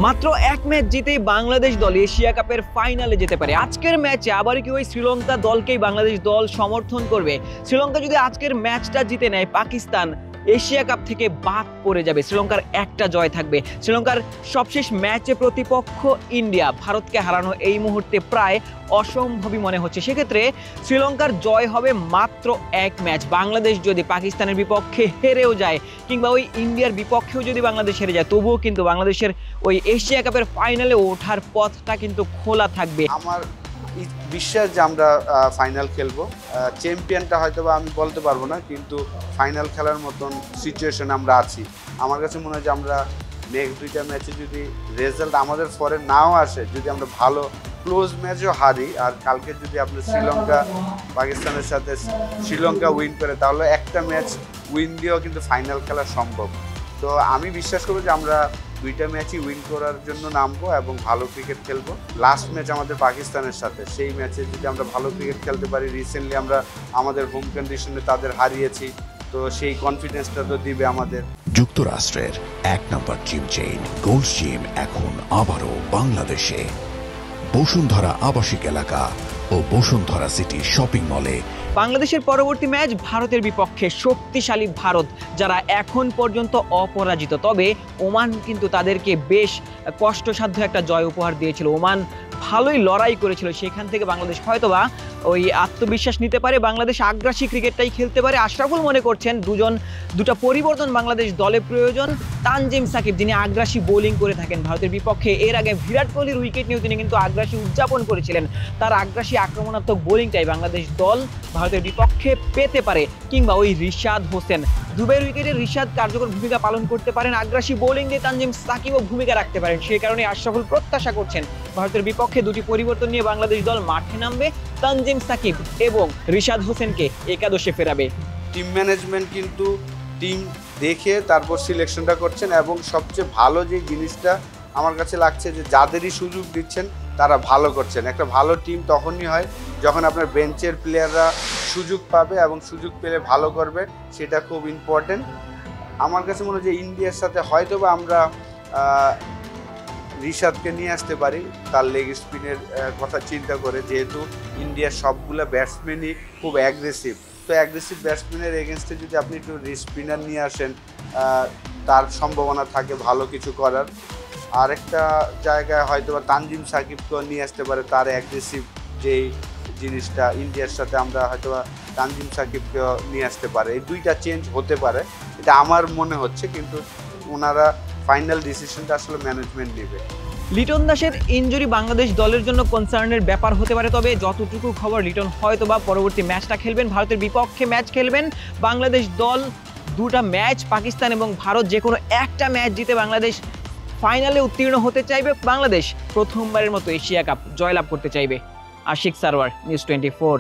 মাত্র এক ম্যাচ জিতেই বাংলাদেশ দল এশিয়া কাপের ফাইনালে যেতে পারে। আজকের ম্যাচে আবার কি ওই শ্রীলঙ্কা দলকেই বাংলাদেশ দল সমর্থন করবে? শ্রীলঙ্কা যদি আজকের ম্যাচটা জিতে নেয়, পাকিস্তান এশিয়া কাপ থেকে বাদ পড়ে যাবে। শ্রীলঙ্কার একটা জয় থাকবে। শ্রীলঙ্কার সবশেষ ম্যাচে প্রতিপক্ষ ইন্ডিয়া, ভারতকে হারানো এই মুহূর্তে প্রায় অসম্ভবই মনে হচ্ছে। সেক্ষেত্রে শ্রীলঙ্কার জয় হবে মাত্র এক ম্যাচ। বাংলাদেশ যদি পাকিস্তানের বিপক্ষে হেরেও যায় কিংবা ওই ইন্ডিয়ার বিপক্ষেও যদি বাংলাদেশ হেরে যায়, তবুও কিন্তু বাংলাদেশের ওই এশিয়া কাপের ফাইনালে ওঠার পথটা কিন্তু খোলা থাকবে। আমার বিশ্বাস যে আমরা ফাইনাল খেলবো। চ্যাম্পিয়নটা হয়তো বা আমি বলতে পারবো না, কিন্তু ফাইনাল খেলার মতন সিচুয়েশনে আমরা আছি। আমার কাছে মনে হয় যে আমরা নেক্সট দুইটা ম্যাচে যদি রেজাল্ট আমাদের ফরে নাও আসে, যদি আমরা ভালো ক্লোজ ম্যাচও হারি, আর কালকে যদি আপনার শ্রীলঙ্কা পাকিস্তানের সাথে শ্রীলঙ্কা উইন করে, তাহলে একটা ম্যাচ উইন দিয়েও কিন্তু ফাইনাল খেলা সম্ভব। তো আমি বিশ্বাস করবো যে আমরা দুইটা ম্যাচই উইন করার জন্য নামবো এবং ভালো ক্রিকেট খেলবো। লাস্ট ম্যাচ আমাদের পাকিস্তানের সাথে, সেই ম্যাচে যদি আমরা ভালো ক্রিকেট খেলতে পারি, রিসেন্টলি আমরা আমাদের হোম কন্ডিশনে তাদের হারিয়েছি, তো সেই কনফিডেন্সটা তো দিবে আমাদের। যুক্তরাষ্ট্রের এক নম্বর জিম চেইন গোল্ড জিম এখন আবারও বাংলাদেশে। বসুন্ধরা আবাসিক এলাকা ও বসুন্ধরা সিটি শপিং মলে। বাংলাদেশের পরবর্তী ম্যাচ ভারতের বিপক্ষে। শক্তিশালী ভারত, যারা এখন পর্যন্ত অপরাজিত। তবে ওমান কিন্তু তাদেরকে বেশ কষ্টসাধ্য একটা জয় উপহার দিয়েছিল। ওমান ভালোই লড়াই করেছিল। সেখান থেকে বাংলাদেশ হয়তোবা ওই আত্মবিশ্বাস নিতে পারে, বাংলাদেশ আগ্রাসী ক্রিকেটটাই খেলতে পারে। আশরাফুল মনে করছেন দুটা পরিবর্তন বাংলাদেশ দলে প্রয়োজন। তানজিম সাকিব, যিনি আগ্রাসী বোলিং করে থাকেন ভারতের বিপক্ষে, এর আগে বিরাট কোহলির উইকেট নিয়েও তিনি কিন্তু আগ্রাসী উদযাপন করেছিলেন। তার আগ্রাসী আক্রমণাত্মক বোলিংটাই বাংলাদেশ দল ভারতের বিপক্ষে পেতে পারে। কিংবা ওই রিশাদ হোসেন, দুবাইয়ের উইকেটে রিশাদ কার্যকর ভূমিকা পালন করতে পারেন। আগ্রাসী বোলিং দিয়ে তানজিম সাকিবও ভূমিকা রাখতে পারেন। সেই কারণে আশরাফুল প্রত্যাশা করছেন ভারতের বিপক্ষে দুটি পরিবর্তন নিয়ে বাংলাদেশ দল মাঠে নামবে। তানজিম সাকিব এবং রিশাদ হোসেনকে একাদশে ফেরাবে। টিম ম্যানেজমেন্ট কিন্তু টিম দেখে তারপর সিলেকশনটা করছেন, এবং সবচেয়ে ভালো যে জিনিসটা আমার কাছে লাগছে যে যাদেরই সুযোগ দিচ্ছেন তারা ভালো করছেন। একটা ভালো টিম তখনই হয় যখন আপনার বেঞ্চের প্লেয়াররা সুযোগ পাবে এবং সুযোগ পেলে ভালো করবে, সেটা খুব ইম্পর্টেন্ট। আমার কাছে মনে হয় যে ইন্ডিয়ার সাথে হয়তো বা আমরা রিশাদকে নিয়ে আসতে পারি তার লেগ স্পিনের কথা চিন্তা করে, যেহেতু ইন্ডিয়ার সবগুলো ব্যাটসম্যানই খুব অ্যাগ্রেসিভ। তো অ্যাগ্রেসিভ ব্যাটসম্যানের এগেনস্টে যদি আপনি একটু স্পিনার নিয়ে আসেন, তার সম্ভাবনা থাকে ভালো কিছু করার। আরেকটা জায়গায় হয়তো বা তানজিম সাকিবকেও নিয়ে আসতে পারে, তার অ্যাগ্রেসিভ যেই জিনিসটা ইন্ডিয়ার সাথে আমরা হয়তো বা তানজিম সাকিবকেও নিয়ে আসতে পারে। এই দুইটা চেঞ্জ হতে পারে, এটা আমার মনে হচ্ছে, কিন্তু ওনারা ফাইনাল ডিসিশনটা আসলে ম্যানেজমেন্ট নেবে। লিটন দাসের ইনজুরি বাংলাদেশ দলের জন্য কনসার্নের ব্যাপার হতে পারে। তবে যতটুকু খবর, লিটন হয়তোবা পরবর্তী ম্যাচটা খেলবেন, ভারতের বিপক্ষে ম্যাচ খেলবেন। বাংলাদেশ দল দুটা ম্যাচ, পাকিস্তান এবং ভারত, যে কোনো একটা ম্যাচ জিতে বাংলাদেশ ফাইনালে উত্তীর্ণ হতে চাইবে। বাংলাদেশ প্রথমবারের মতো এশিয়া কাপ জয়লাভ করতে চাইবে। আশিক সারওয়ার, নিউজ 24।